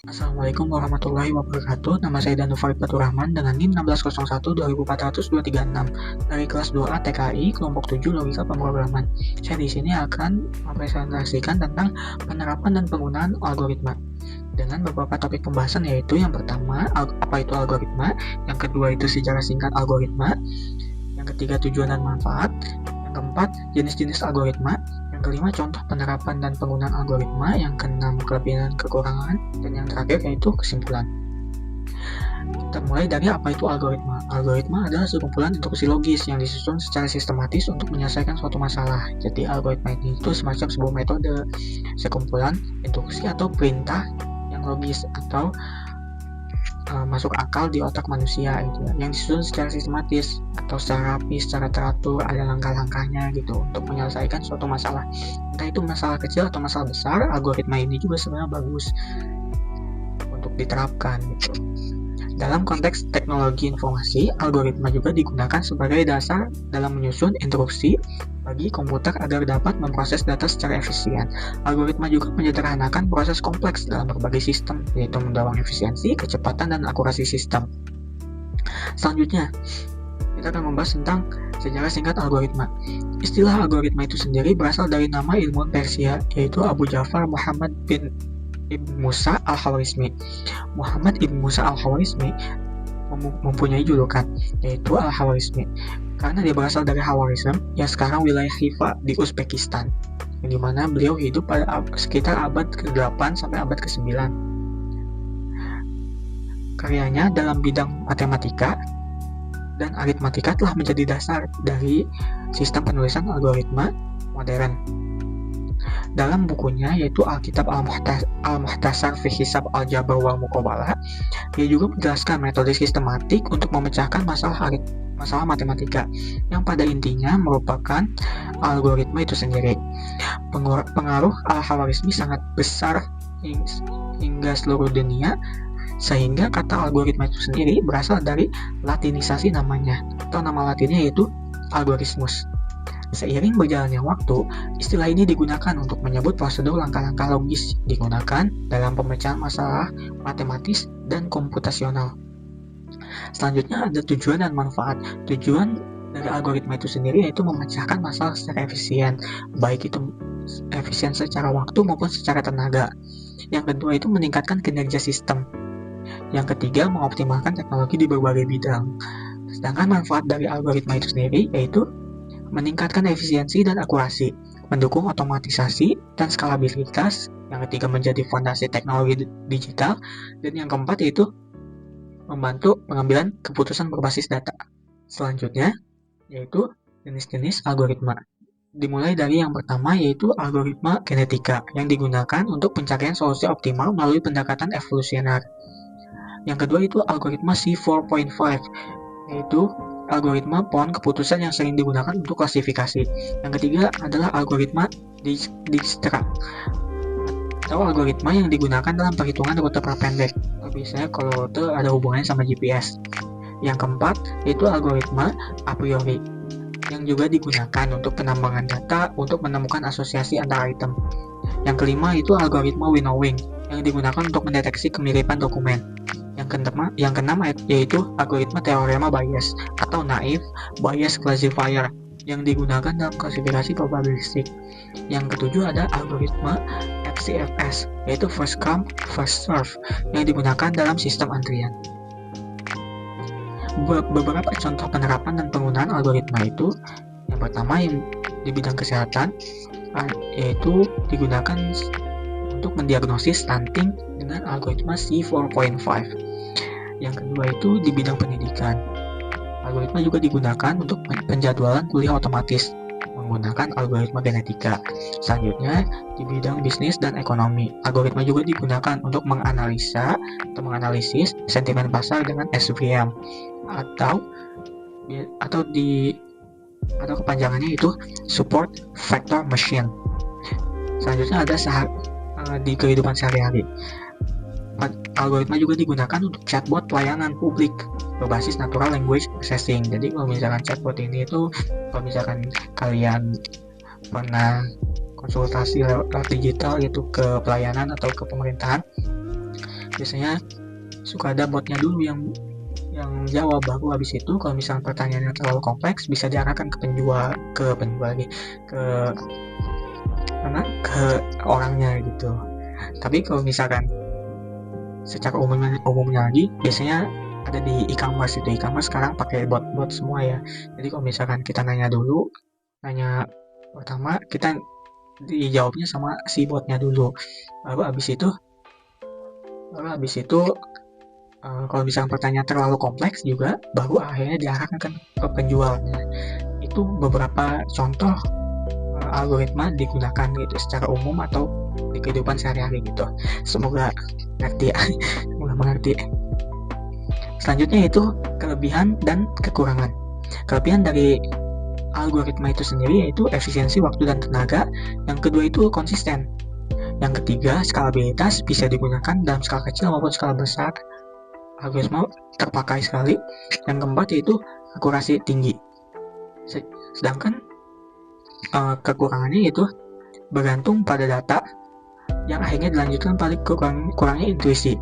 Assalamualaikum warahmatullahi wabarakatuh. Nama saya Danu Farid Faturrahman dengan NIM 16012404236 dari kelas 2A TKI kelompok 7 Logika Pemrograman. Saya di sini akan mempresentasikan tentang penerapan dan penggunaan algoritma dengan beberapa topik pembahasan, yaitu yang pertama apa itu algoritma, yang kedua itu sejarah singkat algoritma, yang ketiga tujuan dan manfaat, yang keempat jenis-jenis algoritma, yang kelima contoh penerapan dan penggunaan algoritma, yang keenam kelebihan dan kekurangan, dan yang terakhir yaitu kesimpulan. Kita mulai dari apa itu algoritma. Algoritma adalah sekumpulan instruksi logis yang disusun secara sistematis untuk menyelesaikan suatu masalah. Jadi algoritma ini itu semacam sebuah metode, sekumpulan instruksi atau perintah yang logis atau masuk akal di otak manusia gitu, yang disusun secara sistematis atau secara rapi, secara teratur, ada langkah-langkahnya gitu untuk menyelesaikan suatu masalah. Entah itu masalah kecil atau masalah besar, algoritma ini juga sebenarnya bagus untuk diterapkan gitu. Dalam konteks teknologi informasi, algoritma juga digunakan sebagai dasar dalam menyusun instruksi bagi komputer agar dapat memproses data secara efisien. Algoritma juga menyederhanakan proses kompleks dalam berbagai sistem, yaitu mendorong efisiensi, kecepatan, dan akurasi sistem. Selanjutnya, kita akan membahas tentang sejarah singkat algoritma. Istilah algoritma itu sendiri berasal dari nama ilmuwan Persia, yaitu Abu Ja'far Muhammad bin Ibn Musa al-Khwarizmi. Muhammad Ibn Musa al-Khwarizmi mempunyai julukan, yaitu al-Khwarizmi, karena dia berasal dari Khwarizm yang sekarang wilayah Khiva di Uzbekistan, yang dimana beliau hidup pada sekitar abad ke-8 sampai abad ke-9. Karyanya dalam bidang matematika dan aritmatika telah menjadi dasar dari sistem penulisan algoritma modern. Dalam bukunya, yaitu Alkitab Al-Muhtasar fi Hisab Al-Jabr wal Muqabalah, dia juga menjelaskan metode sistematik untuk memecahkan masalah matematika, yang pada intinya merupakan algoritma itu sendiri. Pengaruh Al-Khwarizmi sangat besar hingga seluruh dunia, sehingga kata algoritma itu sendiri berasal dari latinisasi namanya, atau nama latinnya yaitu algoritmus. Seiring berjalannya waktu, istilah ini digunakan untuk menyebut prosedur langkah-langkah logis digunakan dalam pemecahan masalah matematis dan komputasional. Selanjutnya ada tujuan dan manfaat. Tujuan dari algoritma itu sendiri yaitu memecahkan masalah secara efisien, baik itu efisien secara waktu maupun secara tenaga. Yang kedua itu meningkatkan kinerja sistem. Yang ketiga mengoptimalkan teknologi di berbagai bidang. Sedangkan manfaat dari algoritma itu sendiri yaitu meningkatkan efisiensi dan akurasi, mendukung otomatisasi dan skalabilitas, yang ketiga menjadi fondasi teknologi digital, dan yang keempat yaitu membantu pengambilan keputusan berbasis data. Selanjutnya yaitu jenis-jenis algoritma. Dimulai dari yang pertama yaitu algoritma genetika yang digunakan untuk pencarian solusi optimal melalui pendekatan evolusioner. Yang kedua itu algoritma C4.5 yaitu algoritma pohon keputusan yang sering digunakan untuk klasifikasi. Yang ketiga adalah algoritma Dijkstra atau algoritma yang digunakan dalam perhitungan rute perpendek. Biasanya kalau rute ada hubungannya sama GPS. Yang keempat yaitu algoritma a priori yang juga digunakan untuk penambangan data untuk menemukan asosiasi antara item. Yang kelima itu algoritma winnowing yang digunakan untuk mendeteksi kemiripan dokumen. Yang keenam yaitu algoritma teorema Bayes atau naive Bayes classifier yang digunakan dalam klasifikasi probabilistik. Yang ketujuh ada algoritma FCFS yaitu first come first serve yang digunakan dalam sistem antrian. Beberapa contoh penerapan dan penggunaan algoritma itu, yang pertama yang di bidang kesehatan yaitu digunakan untuk mendiagnosis stunting dengan algoritma C4.5. Yang kedua itu di bidang pendidikan. Algoritma juga digunakan untuk penjadwalan kuliah otomatis menggunakan algoritma genetika. Selanjutnya di bidang bisnis dan ekonomi. Algoritma juga digunakan untuk menganalisis sentimen pasar dengan SVM atau kepanjangannya itu support vector machine. Selanjutnya ada di kehidupan sehari-hari. Algoritma juga digunakan untuk chatbot pelayanan publik berbasis natural language processing. Jadi kalau misalkan chatbot ini itu, kalau misalkan kalian pernah konsultasi lewat digital gitu ke pelayanan atau ke pemerintahan, biasanya suka ada botnya dulu yang jawab, baru habis itu kalau misalnya pertanyaannya terlalu kompleks bisa diarahkan ke penjual lagi ke orangnya gitu. Tapi kalau misalkan secara umumnya lagi biasanya ada di e-commerce. E-commerce sekarang pakai bot semua ya. Jadi kalau misalkan kita nanya pertama kita dijawabnya sama si botnya dulu, baru habis itu kalau misalkan pertanyaan terlalu kompleks juga baru akhirnya diarahkan ke penjualnya. Itu beberapa contoh algoritma digunakan gitu secara umum atau di kehidupan sehari-hari gitu. Semoga ngerti ya. Semoga mengerti. Selanjutnya itu kelebihan dan kekurangan. Kelebihan dari algoritma itu sendiri yaitu efisiensi waktu dan tenaga. Yang kedua itu konsisten. Yang ketiga, skalabilitas, bisa digunakan dalam skala kecil maupun skala besar. Algoritma terpakai sekali. Yang keempat yaitu akurasi tinggi. Sedangkan kekurangannya itu bergantung pada data yang akhirnya dilanjutkan pada kurangnya intuisi.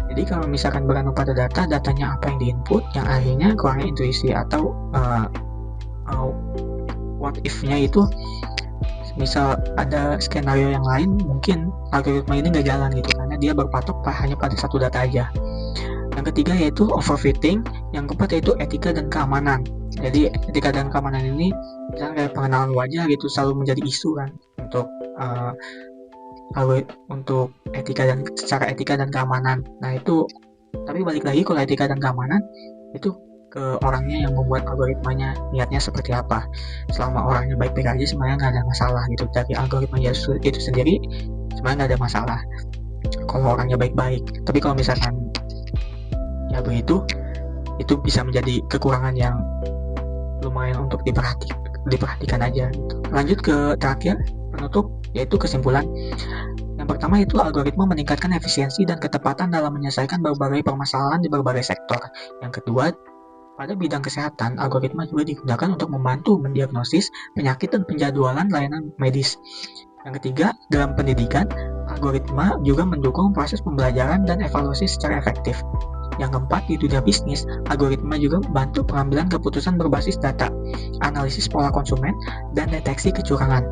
Jadi kalau misalkan bergantung pada datanya apa yang diinput, yang akhirnya kurangnya intuisi atau what if-nya itu misal ada skenario yang lain, mungkin algoritma ini nggak jalan gitu karena dia berpatok hanya pada satu data aja. Yang ketiga yaitu overfitting, yang keempat yaitu etika dan keamanan. Jadi etika dan keamanan ini misalnya kayak pengenalan wajah gitu selalu menjadi isu kan untuk secara etika dan keamanan. Nah itu, tapi balik lagi kalau etika dan keamanan itu ke orangnya yang membuat algoritmanya, niatnya seperti apa. Selama orangnya baik-baik aja sebenarnya nggak ada masalah gitu. Dari algoritma itu sendiri sebenarnya nggak ada masalah kalau orangnya baik-baik. Tapi kalau misalkan ya begitu, itu bisa menjadi kekurangan yang lumayan untuk diperhatikan aja gitu. Lanjut ke terakhir, penutup, yaitu kesimpulan. Yang pertama itu algoritma meningkatkan efisiensi dan ketepatan dalam menyelesaikan berbagai permasalahan di berbagai sektor. Yang kedua, pada bidang kesehatan, algoritma juga digunakan untuk membantu mendiagnosis penyakit dan penjadwalan layanan medis. Yang ketiga, dalam pendidikan, algoritma juga mendukung proses pembelajaran dan evaluasi secara efektif. Yang keempat, di dunia bisnis, algoritma juga membantu pengambilan keputusan berbasis data, analisis pola konsumen, dan deteksi kecurangan.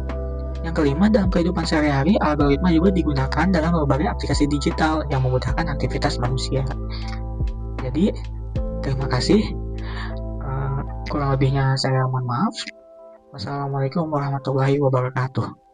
Yang kelima, dalam kehidupan sehari-hari, algoritma juga digunakan dalam berbagai aplikasi digital yang memudahkan aktivitas manusia. Jadi, terima kasih. Kurang lebihnya saya mohon maaf. Wassalamualaikum warahmatullahi wabarakatuh.